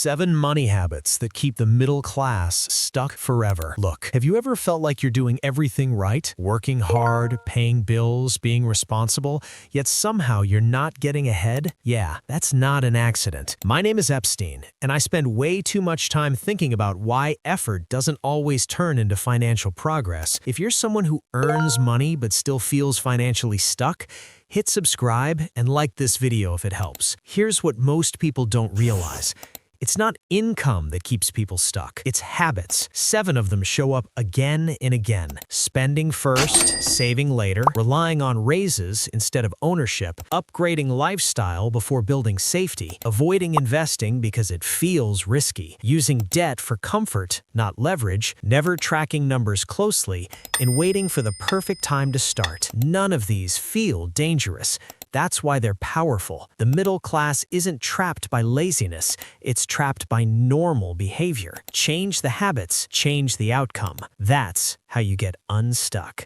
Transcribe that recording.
7 money habits that keep the middle class stuck forever. Look, have you ever felt like you're doing everything right? Working hard, paying bills, being responsible, yet somehow you're not getting ahead? Yeah, that's not an accident. My name is Epstein, and I spend way too much time thinking about why effort doesn't always turn into financial progress. If you're someone who earns money but still feels financially stuck, hit subscribe and like this video if it helps. Here's what most people don't realize. It's not income that keeps people stuck. It's habits. 7 of them show up again and again. Spending first, saving later, relying on raises instead of ownership, upgrading lifestyle before building safety, avoiding investing because it feels risky, using debt for comfort, not leverage, never tracking numbers closely, and waiting for the perfect time to start. None of these feel dangerous. That's why they're powerful. The middle class isn't trapped by laziness, it's trapped by normal behavior. Change the habits, change the outcome. That's how you get unstuck.